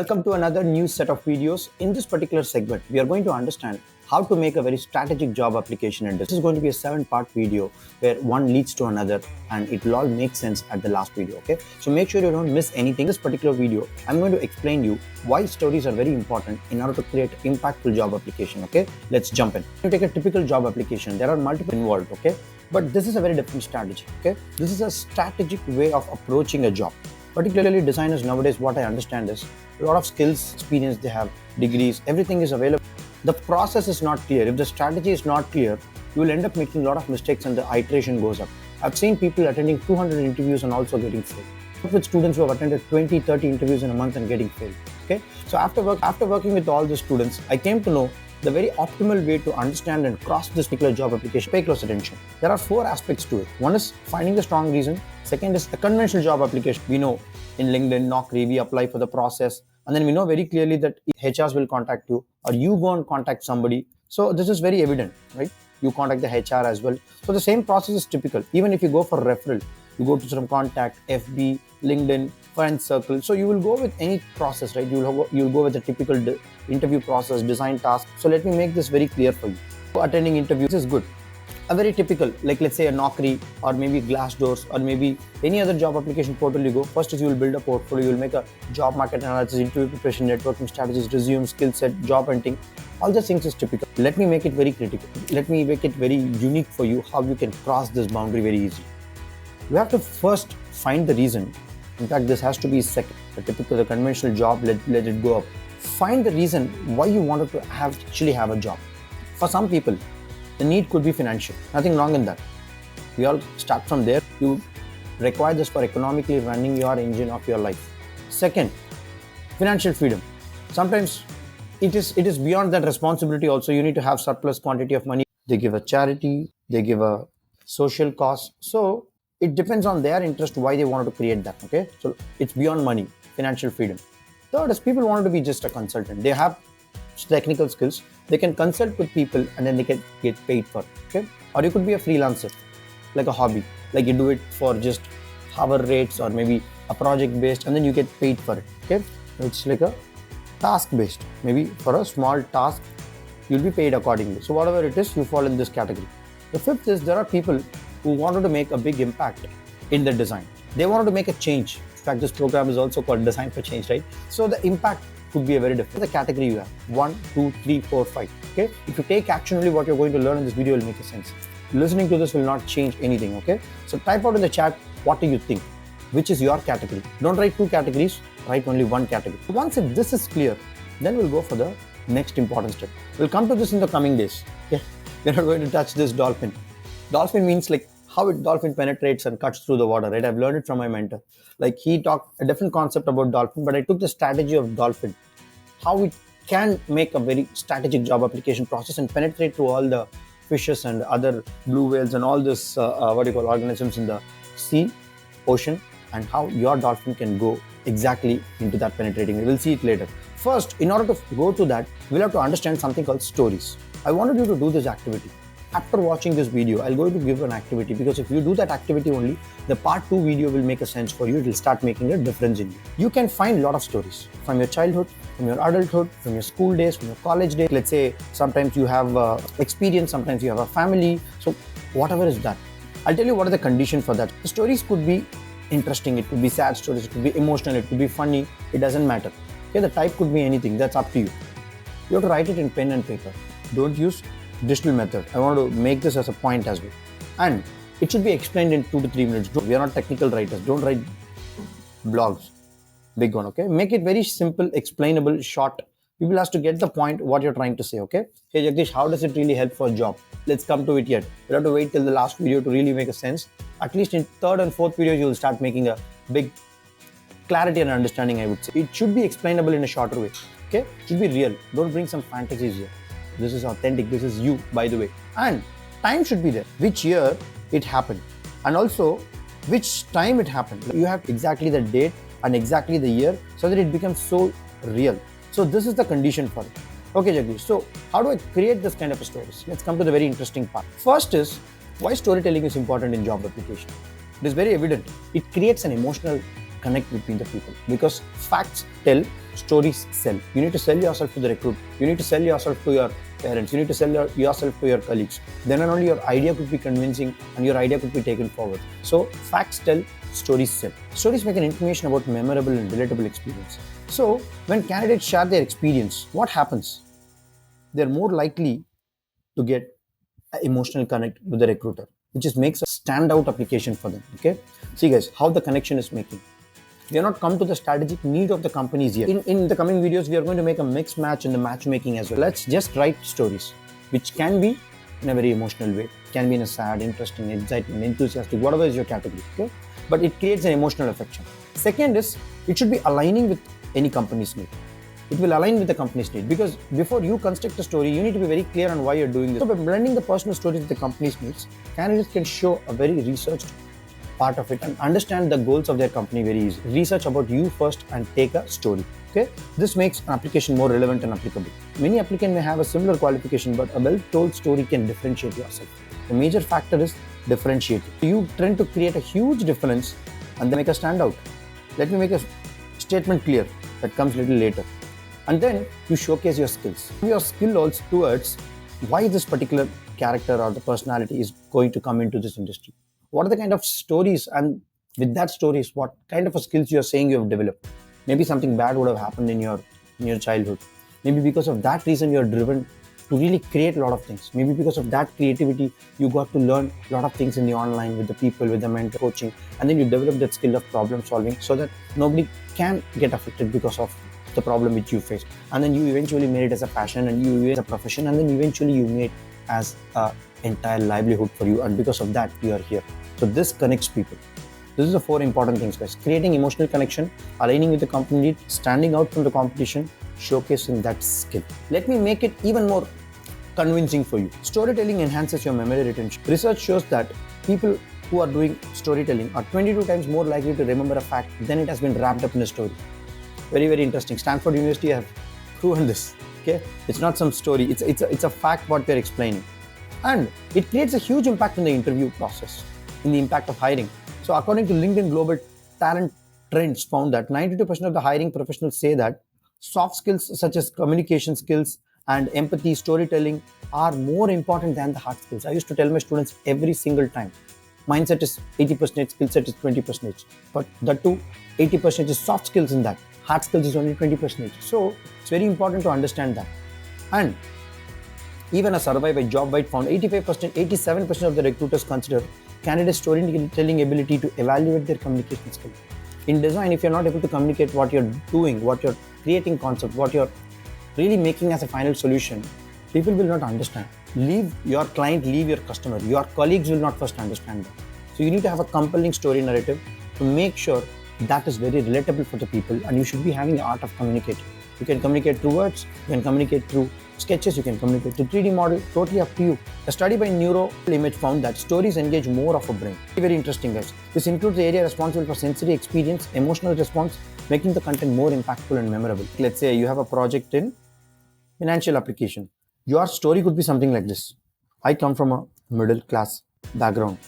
Welcome to another new set of videos. In this particular segment, we are going to understand how to make a very strategic job application, and this is going to be a 7-part video where one leads to another and it will all make sense at the last video. Okay, so make sure you don't miss anything. In this particular video, I'm going to explain you why stories are very important in order to create impactful job application. Okay, let's jump in. You take a typical job application, there are multiple involved. Okay, but this is a very different strategy. Okay, this is a strategic way of approaching a job. Particularly designers nowadays, what I understand is a lot of skills, experience they have, degrees, everything is available. The process is not clear. If the strategy is not clear, you will end up making a lot of mistakes and the iteration goes up. I've seen people attending 200 interviews and also getting failed. With students who have attended 20, 30 interviews in a month and getting failed. Okay, so after working with all the students, I came to know the very optimal way to understand and cross this particular job application. Pay close attention. There are 4 aspects to it. One is finding the strong reason. Second is a conventional job application. We know in LinkedIn, Naukri, we apply for the process, and then we know very clearly that HRs will contact you or you go and contact somebody. So this is very evident, right? You contact the HR as well. So the same process is typical. Even if you go for referral, you go to some contact, FB, LinkedIn, friend circle. So you will go with any process, right? You'll go with the typical interview process, design task. So let me make this very clear for you. Attending interviews is good. A very typical, like let's say a Naukri or maybe Glassdoors or maybe any other job application portal you go. First is you will build a portfolio, you will make a job market analysis, interview preparation, networking strategies, resume, skill set, job hunting. All the things is typical. Let me make it very critical. Let me make it very unique for you how you can cross this boundary very easily. You have to first find the reason. In fact, this has to be second. The conventional job, let it go up. Find the reason why you wanted to actually have a job. For some people, the need could be financial. Nothing wrong in that. We all start from there. You require this for economically running your engine of your life. Second, financial freedom. Sometimes it is beyond that responsibility also. You need to have surplus quantity of money. They give a charity, they give a social cause. So it depends on their interest why they wanted to create that. Okay, so it's beyond money, financial freedom. Third is people wanted to be just a consultant. They have technical skills. They can consult with people and then they can get paid for it. Okay, or you could be a freelancer, like a hobby, like you do it for just hour rates or maybe a project based, and then you get paid for it. Okay, it's like a task based. Maybe for a small task, you'll be paid accordingly. So whatever it is, you fall in this category. The fifth is there are people who wanted to make a big impact in their design. They wanted to make a change. In fact, this program is also called Design for Change, right? So the impact could be a very different. The category you have 1, 2, 3, 4, 5. Okay, if you take actionally what you're going to learn in this video will make a sense. Listening to this will not change anything. Okay, so type out in the chat what do you think, which is your category. Don't write 2 categories, write only 1 category. Once if this is clear, then we'll go for the next important step. We'll come to this in the coming days. Okay, we're not going to touch this dolphin. Dolphin means like how dolphin penetrates and cuts through the water, right? I've learned it from my mentor. Like he talked a different concept about dolphin, but I took the strategy of dolphin, how it can make a very strategic job application process and penetrate through all the fishes and other blue whales and all this organisms in the sea, ocean, and how your dolphin can go exactly into that penetrating. We'll see it later. First, in order to go to that, we'll have to understand something called stories. I wanted you to do this activity. After watching this video, I'll going to give an activity, because if you do that activity only, the part 2 video will make a sense for you. It will start making a difference in you. You can find a lot of stories from your childhood, from your adulthood, from your school days, from your college days. Let's say sometimes you have experience, sometimes you have a family. So whatever is that, I'll tell you what are the conditions for that. The stories could be interesting, it could be sad stories, it could be emotional, it could be funny, it doesn't matter. Okay, the type could be anything, that's up to you. You have to write it in pen and paper. Don't use digital method. I want to make this as a point as well. And it should be explained in 2 to 3 minutes. We are not technical writers. Don't write blogs. Big one, okay? Make it very simple, explainable, short. People have to get the point what you're trying to say, okay? Hey Jagdish, how does it really help for a job? Let's come to it yet. You have to wait till the last video to really make a sense. At least in 3rd and 4th video, you'll start making a big clarity and understanding, I would say. It should be explainable in a shorter way, okay? It should be real. Don't bring some fantasies here. This is authentic. This is you, by the way. And time should be there. Which year it happened. And also, which time it happened. You have exactly the date and exactly the year so that it becomes so real. So this is the condition for it. Okay, Jagdish. So how do I create this kind of stories? Let's come to the very interesting part. First is why storytelling is important in job application. It is very evident. It creates an emotional connect between the people because facts tell, stories sell. You need to sell yourself to the recruit. You need to sell yourself to your parents. You need to sell yourself to your colleagues. Then and only your idea could be convincing and your idea could be taken forward. So facts tell, stories sell. Stories make an information about memorable and relatable experience. So when candidates share their experience, what happens? They're more likely to get an emotional connect with the recruiter, which is makes a standout application for them. Okay. See guys, how the connection is making. We are not come to the strategic need of the companies yet. In the coming videos, we are going to make a mix match in the matchmaking as well. Let's just write stories, which can be in a very emotional way. It can be in a sad, interesting, exciting, enthusiastic, whatever is your category. Okay, but it creates an emotional affection. Second is, it should be aligning with any company's need. It will align with the company's need, because before you construct a story, you need to be very clear on why you're doing this. So by blending the personal stories with the company's needs, candidates can show a very researched part of it and understand the goals of their company very easily. Research about you first and take a story. Okay, this makes an application more relevant and applicable. Many applicants may have a similar qualification, but a well-told story can differentiate yourself. The major factor is differentiating. You tend to create a huge difference and then make a standout. Let me make a statement clear that comes a little later. And then you showcase your skills. Your skill also towards why this particular character or the personality is going to come into this industry. What are the kind of stories, and with that stories, what kind of skills you are saying you have developed? Maybe something bad would have happened in your childhood. Maybe because of that reason you are driven to really create a lot of things. Maybe because of that creativity you got to learn a lot of things in the online with the people, with the mentor coaching, and then you develop that skill of problem solving so that nobody can get affected because of the problem which you faced. And then you eventually made it as a passion, and you as a profession, and then eventually you made as a entire livelihood for you, and because of that you are here. So this connects people. This is the 4 important things, guys. Creating emotional connection, aligning with the company need, standing out from the competition, showcasing that skill. Let me make it even more convincing for you. Storytelling enhances your memory retention. Research shows that people who are doing storytelling are 22 times more likely to remember a fact than it has been wrapped up in a story. Very, very interesting. Stanford University have proven this. Okay, it's not some story. It's a fact what we're explaining, and it creates a huge impact in the interview process, in the impact of hiring. So according to LinkedIn Global Talent Trends found that 92% of the hiring professionals say that soft skills such as communication skills and empathy, storytelling are more important than the hard skills. I used to tell my students every single time, mindset is 80%, skill set is 20%, but that too 80% is soft skills in that. Hard skills is only 20%. So it's very important to understand that. And even a survey by JobWhite found 85%, 87% of the recruiters consider candidates' storytelling ability to evaluate their communication skill. In design, if you're not able to communicate what you're doing, what you're creating concept, what you're really making as a final solution, people will not understand. Leave your client, leave your customer. Your colleagues will not first understand that. So you need to have a compelling story narrative to make sure that is very relatable for the people, and you should be having the art of communicating. You can communicate through words, you can communicate through sketches, you can communicate through 3D model, totally up to you. A study by Neuro Image found that stories engage more of a brain. Very interesting, guys. This includes the area responsible for sensory experience, emotional response, making the content more impactful and memorable. Let's say you have a project in financial application. Your story could be something like this. I come from a middle class background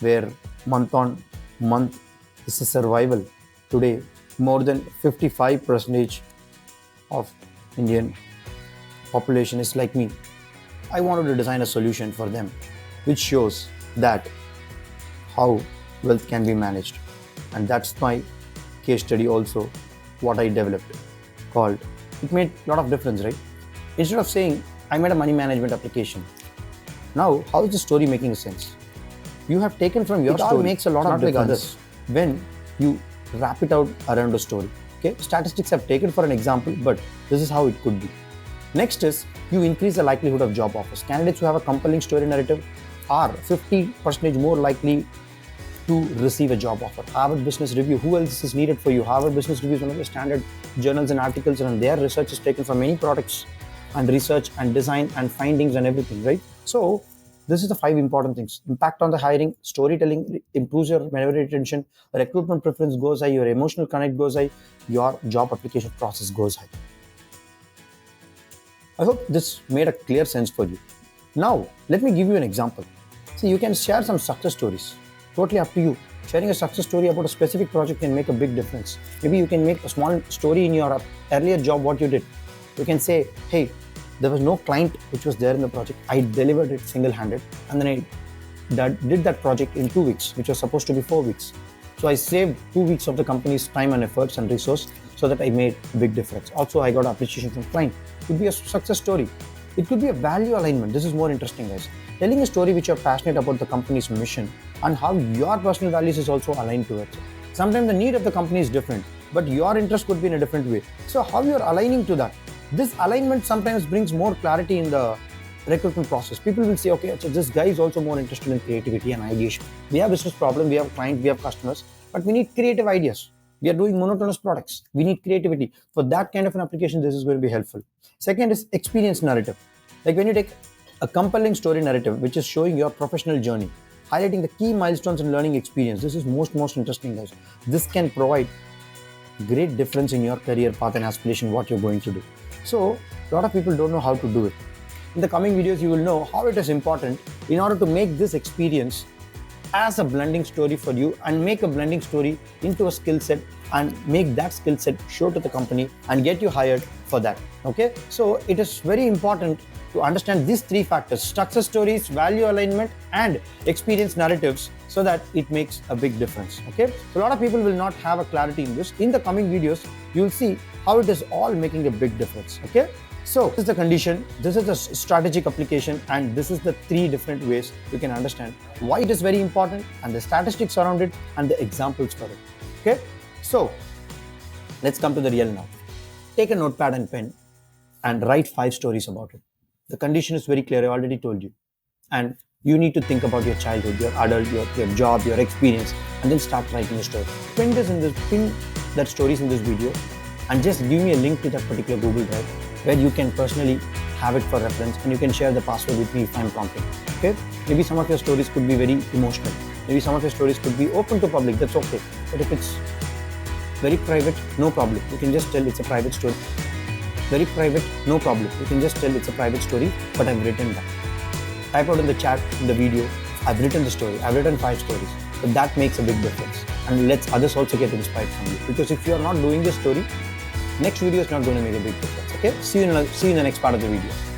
where month on month is a survival. Today, more than 55% of Indian population is like me. I wanted to design a solution for them, which shows that how wealth can be managed. And that's my case study also, what I developed, called, it made a lot of difference, right? Instead of saying, I made a money management application. Now, how is the story making sense? You have taken from your story. It all makes a lot of difference like others when you wrap it out around a story. Okay, statistics have taken for an example, but this is how it could be. Next is, you increase the likelihood of job offers. Candidates who have a compelling story narrative are 50% more likely to receive a job offer. Harvard Business Review, who else is needed for you? Harvard Business Review is one of the standard journals and articles, and their research is taken from many products and research and design and findings and everything, right? So this is the 5 important things. Impact on the hiring, storytelling improves your memory retention, recruitment preference goes high, your emotional connect goes high, your job application process goes high. I hope this made a clear sense for you. Now, let me give you an example. See, you can share some success stories. Totally up to you. Sharing a success story about a specific project can make a big difference. Maybe you can make a small story in your earlier job, what you did. You can say, hey, there was no client which was there in the project. I delivered it single-handed, and then I did that project in 2 weeks, which was supposed to be 4 weeks. So I saved 2 weeks of the company's time and efforts and resource so that I made a big difference. Also, I got appreciation from client. It could be a success story. It could be a value alignment. This is more interesting, guys. Telling a story which you're passionate about the company's mission and how your personal values is also aligned to it. Sometimes the need of the company is different, but your interest could be in a different way. So how you're aligning to that. This alignment sometimes brings more clarity in the recruitment process. People will say, okay, so this guy is also more interested in creativity and ideation. We have business problem, we have client, we have customers, but we need creative ideas. We are doing monotonous products. We need creativity. For that kind of an application, this is going to be helpful. Second is experience narrative. Like when you take a compelling story narrative, which is showing your professional journey, highlighting the key milestones and learning experience. This is most interesting, guys. This can provide great difference in your career path and aspiration, what you're going to do. So a lot of people don't know how to do it. In the coming videos, you will know how it is important in order to make this experience as a blending story for you and make a blending story into a skill set and make that skill set show to the company and get you hired for that. Okay, so it is very important to understand these three factors: success stories, value alignment, and experience narratives, so that it makes a big difference. Okay, so a lot of people will not have a clarity in this. In the coming videos, you will see how it is all making a big difference. Okay, so this is the condition, this is the strategic application, and this is the three different ways you can understand why it is very important and the statistics around it and the examples for it. Okay, so let's come to the real now. Take a notepad and pen and write 5 stories about it. The condition is very clear, I already told you. And you need to think about your childhood, your adult, your job, your experience, and then start writing a story. Pin that stories in this video, and just give me a link to that particular Google Drive where you can personally have it for reference, and you can share the password with me if I'm prompting. Okay? Maybe some of your stories could be very emotional. Maybe some of your stories could be open to public, that's okay. But if it's very private, no problem. You can just tell it's a private story. Very private, no problem. You can just tell it's a private story, but I've written that. Type out in the chat, in the video, I've written the story. I've written 5 stories. But that makes a big difference. And lets others also get inspired from you. Because if you're not doing this story, next video is not going to make a big difference. Okay? See you in the next part of the video.